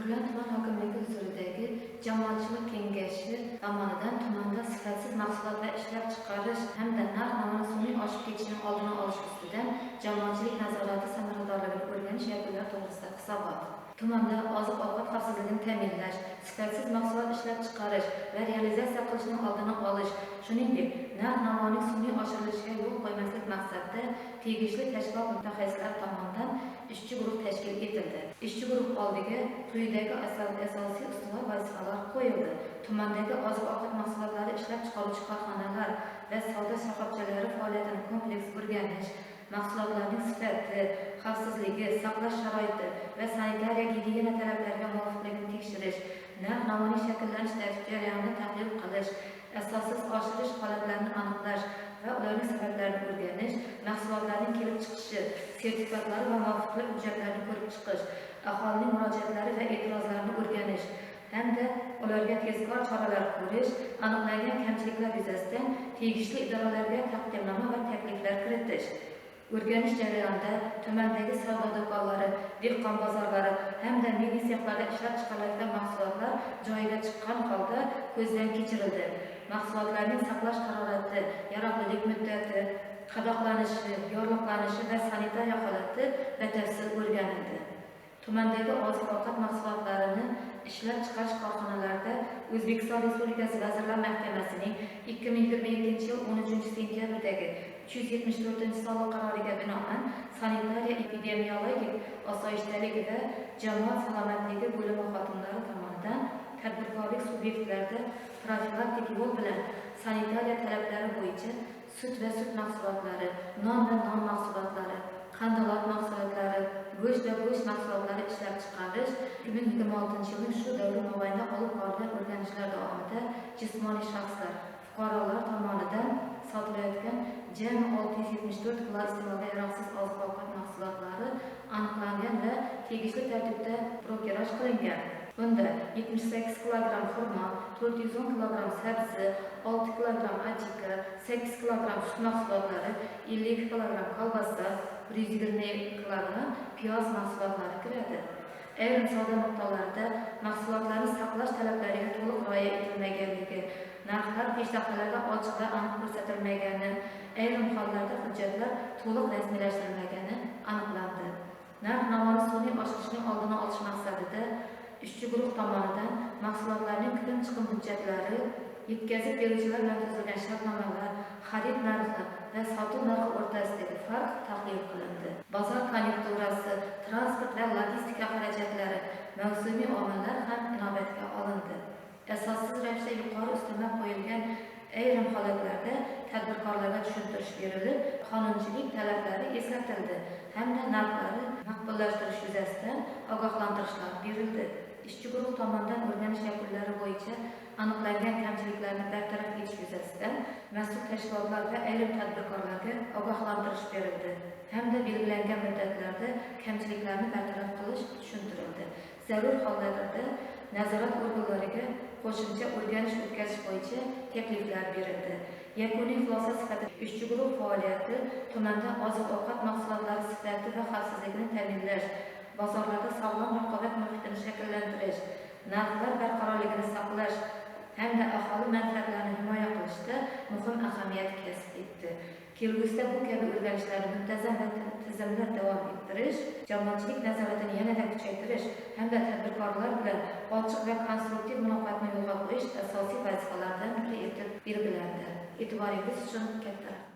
Ko'rgan tuman hokimligi huzuridagi jamoatchilik kengashi tomonidan tumanda sifatsiz mahsulotlar ishlab chiqarish hamda narx-navoni sun'iy oshib ketishining oldini olish ustidan jamoatchilik nazorati samaradorligini o'rganish yakunlari to'g'risida hisobot. Tumanda oziq-ovqat xavfsizligini ta'minlash, sifatsiz mahsulot ishlab chiqarish va realizatsiya qilishning oldini olish, shuningdek, narx-navoning sun'iy oshirilishiga yo'l qo'ymaslik maqsadida tegishli tashkilot mutaxassislari tomonidan ishchi guruh tashkil etildi. Ishchi guruh oldiga quyidagi asosiy ustuvor vazifalar qo'yildi. Tumandagi oziq-ovqat mahsulotlari ishlab chiqaruvchi korxonalar va savdo shoxobchalari faoliyatini kompleks o'rganish, mahsulotlarning sifati, xavfsizligi, saqlash sharoiti va sanitariya-gigiyena talablariga muvofiqligini tekshirish, narx-navoning shakllanish jarayonini tahlil qilish, asossiz oshirish holatlarini aniqlash va ularning sabablarini o'rganish, mahsulotlarning kelib chiqishi, sertifikatlari va muvofiqlik hujjatlarini ko'rib chiqish, aholining murojaatlari va e'tirozlarini o'rganish hamda ularga tezkor choralar ko'rish, aniqlangan kamchiliklar yuzasidan tegishli idoralarga taqdimnoma va takliflar kiritish. O'rganish jarayonida tumandagi savdo do'konlari, dehqon bozorlari hamda milliy sexlarda ishlab chiqariladigan mahsulotlar joyiga chiqqan holda ko'zdan kechirildi. Mahsulotlarning saqlash harorati, yaroqlilik muddati, qadoqlanishi, yorliqlanishi va sanitariya holati batafsil o'rganildi. Tumandagi oziq-ovqat mahsulotlarini ishlab chiqarish korxonalarida O'zbekiston Respublikasi Vazirlar Mahkamasining 2027-yil 13-sentyabrdagi 374-sonli qaroriga binoan sanitariya-epidemiologik osoyishtalik va jamoat salomatligi bo'limi xodimlari tomonidan tadbirkorlik subyektlarida profilaktik yo'l bilan sanitariya talablari bo'yicha sut va sut mahsulotlari, non va non mahsulotlari, qandolat mahsulotlari, go'sht va go'sht mahsulotlari ishlab chiqarish 2026-yilning shu davri mobaynida olib borilgan o'rganishlar davomida jismoniy shaxslar, fuqarolar tomonidan sotilayotgan jami 674 kilo iste'molga yaroqsiz oziq-ovqat mahsulotlari aniqlangan va tegishli tartibda blokeraj qilingan. Bunda 78 kilogramm xurmo, 410 kilogramm sabzi, 6 kilogramm achika, 8 kilogramm sut mahsulotlari, 52 kilogramm kolbasa, 120 kilogramm piyoz mahsulotlari kiradi. Ayrim savdo nuqtalarida mahsulotlarni saqlash talablariga to'liq rioya etilmaganligi, narxlar peshtaxtalarda ochiq va aniq ko'rsatilmagani, ayrim hollarda hujjatlar to'liq rasmiylashtirilmagani aniqlandi. Narx-navoni sun'iy oshirishning oldini olish maqsadida ishchi guruh tomonidan mahsulotlarning kirib-chiqim hujjatlari, yetkazib beruvchilar bilan tuzilgan shartnomalar, xarid narxi va sotuv narxi o'rtasidagi farq tahlil qilindi. Bozor konjunkturasi, transport va logistika xarajatlari, mavsumiy omillar ham inobatga olindi. Asossiz ravishda yuqori ustama qo'yilgan ayrim holatlarda tadbirkorlarga tushuntirish berilib, qonunchilik talablari eslatildi hamda narxlarni maqbullashtirish yuzasidan ogohlantirishlar berildi. Ishchi guruh tomonidan o'rganish yakunlari bo'yicha aniqlangan kamchiliklarni bartaraf etish yuzasidan mas'ul tashkilotlar va ayrim tadbirkorlarga ogohlantirish berildi hamda belgilangan muddatlarda kamchiliklarni bartaraf qilish tushuntirildi. Zarur hollarda nazorat organlariga qo'shimcha o'rganish o'tkazish bo'yicha takliflar berildi. Yakuniy xulosa sifatida ishchi guruh faoliyati tumanda oziq-ovqat mahsulotlari sifati va xavfsizligini ta'minlash, bozorlarda sog'lom raqobat muhitini shakllantirish, narxlar barqarorligini saqlash hamda aholi manfaatlarini himoya qilishda muhim ahamiyat kasb etdi. Kelgusida bu kabi o'rganishlarni muntazam va tizimli davom ettirish, jamoatchilik nazoratini yanada kuchaytirish hamda tadbirkorlar bilan ochiq va konstruktiv muloqotni yo'lga qo'yish asosiy vazifalardan biri etib belgilandi. E'tiboringiz uchun katta rahmat.